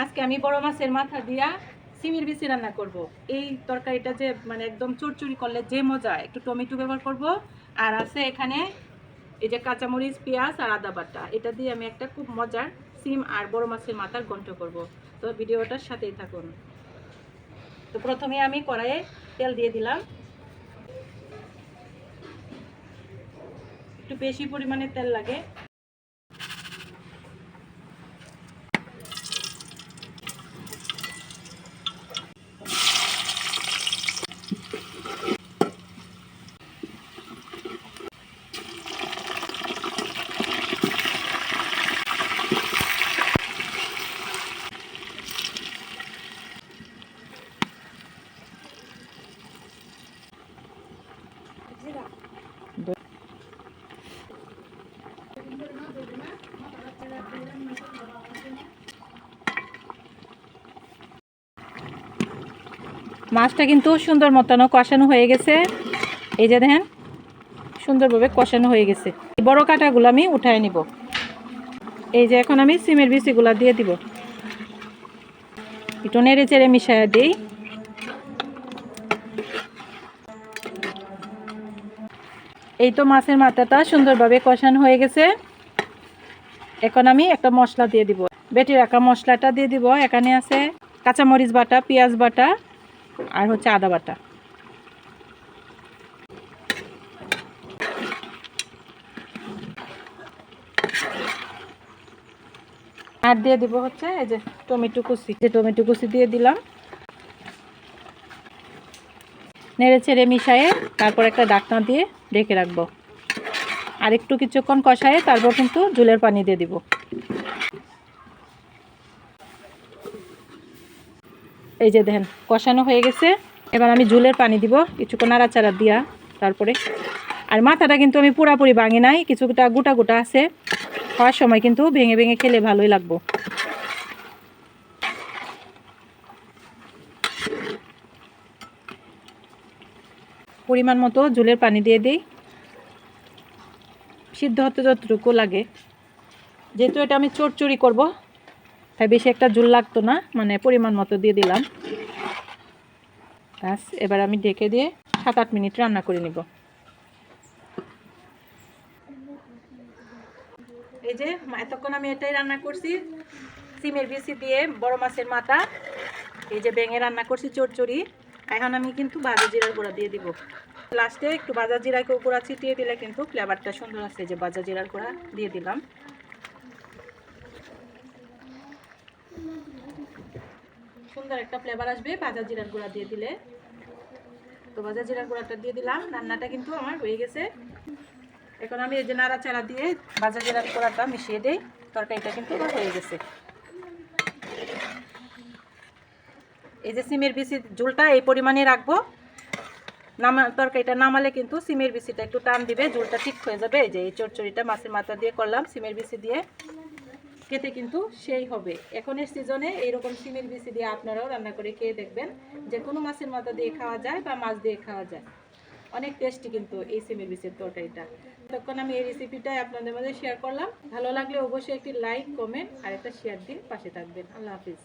আজকে আমি বড় মাছের মাথা দিয়া সিমের বিচি রান্না করব। এই তরকারিটা যে মানে একদম চুরচুরি করলে যে মজা, একটু টমেটো ব্যবহার করব। আর আছে এখানে এই যে কাঁচামরিচ, পেঁয়াজ আর আদা বাটা, এটা দিয়ে আমি একটা খুব মজার সিম আর বড় মাছের মাথার ঘন্ট করব। তো ভিডিওটার সাথেই থাকুন। তো প্রথমে আমি কড়াইয়ে তেল দিয়ে দিলাম, একটু বেশি পরিমাণে তেল লাগে। মাছটা কিন্তু সুন্দর মতন কষানো হয়ে গেছে। এই যে দেখেন সুন্দরভাবে কষানো হয়ে গেছে। এই বড় কাঁটাগুলো আমি উঠায় নিব। এই যে এখন আমি সিমের বিচিগুলো দিয়ে দিব, একটু নেড়ে চেড়ে মিশাইয়া দিই। এই তো মাছের মাথাটা সুন্দরভাবে কষানো হয়ে গেছে। এখন আমি একটা মশলা দিয়ে দিব, বেটে রাখা মশলাটা দিয়ে দিব। এখানে আছে কাঁচামরিচ বাটা, পেঁয়াজ বাটা আর হচ্ছে আদা বাটা। আর দিয়ে দিব হচ্ছে এই যে টমেটো কুচি, টমেটো কুচি দিয়ে দিলাম। নেড়ে ছেড়ে মিশায়ে তারপর একটা ঢাকনা দিয়ে ঢেকে রাখবো। আর একটু কিছুক্ষণ কষায়ে তারপর কিন্তু ঝোলের পানি দিয়ে দিব। এই যে দেখেন কষানো হয়ে গেছে। এবার আমি ঝোলের পানি দিব কিছুক্ষণ নাড়াচাড়া দিয়া তারপরে। আর মাথাটা কিন্তু আমি পুরাপুরি ভাঙি নাই, কিছুটা গোটা গোটা আছে। খাওয়ার সময় কিন্তু ভেঙে ভেঙে খেলে ভালোই লাগবো। পরিমাণ মতো ঝোলের পানি দিয়ে দিই, সিদ্ধ হতে যতটুকু লাগে। যেহেতু এটা আমি চচ্চড়ি করব তাই বেশি একটা ঝোল লাগতো না, মানে পরিমাণ মতো দিয়ে দিলাম। ব্যাস, এবার আমি ঢেকে দিয়ে 7-8 মিনিট রান্না করে নিব। এই যে এতক্ষণ আমি এটাই রান্না করছি, সিমের বিচি দিয়ে বড় মাছের মাথা। এই যে ভেঙে রান্না করছি চচ্চড়ি। এখন আমি কিন্তু ভাজা জিরার গুঁড়া দিয়ে দিব। লাস্টে একটু ভাজা জিরার গুঁড়া ছিটিয়ে দিলে কিন্তু ফ্লেভারটা সুন্দর আসে। যে ভাজা জিরার গুঁড়া দিয়ে দিলাম, সুন্দর একটা ফ্লেভার আসবে ভাজা জিরার গুঁড়া দিয়ে দিলে। তো ভাজা জিরার গুঁড়াটা দিয়ে দিলাম। রান্নাটা কিন্তু আমার হয়ে গেছে। এখন আমি এই যে নাড়াচাড়া দিয়ে ভাজা জিরার গুঁড়াটা মিশিয়ে দিই। তরকারিটা কিন্তু আমার হয়ে গেছে। এই যে সিমের বিচির ঝোলটা এই পরিমাণে রাখবো। তরকারিটা নামালে কিন্তু সিমের বিচিটা একটু টান দিবে, ঝোলটা ঠিক হয়ে যাবে। এই যে এই চচ্চড়িটা মাছের মাথা দিয়ে করলাম সিমের বিচি দিয়ে, খেতে কিন্তু সেই হবে। এখনের সিজনে এইরকম সিমের বিচি দিয়ে আপনারাও রান্না করে খেয়ে দেখবেন। যে কোনো মাছের মাথা দিয়ে খাওয়া যায় বা মাছ দিয়ে খাওয়া যায়, অনেক টেস্টি কিন্তু এই সিমের বিচির তরকারিটা। তখন আমি এই রেসিপিটাই আপনাদের মাঝে শেয়ার করলাম। ভালো লাগলে অবশ্যই একটি লাইক, কমেন্ট আর একটা শেয়ার দিন, পাশে থাকবেন। আল্লাহ হাফিজ।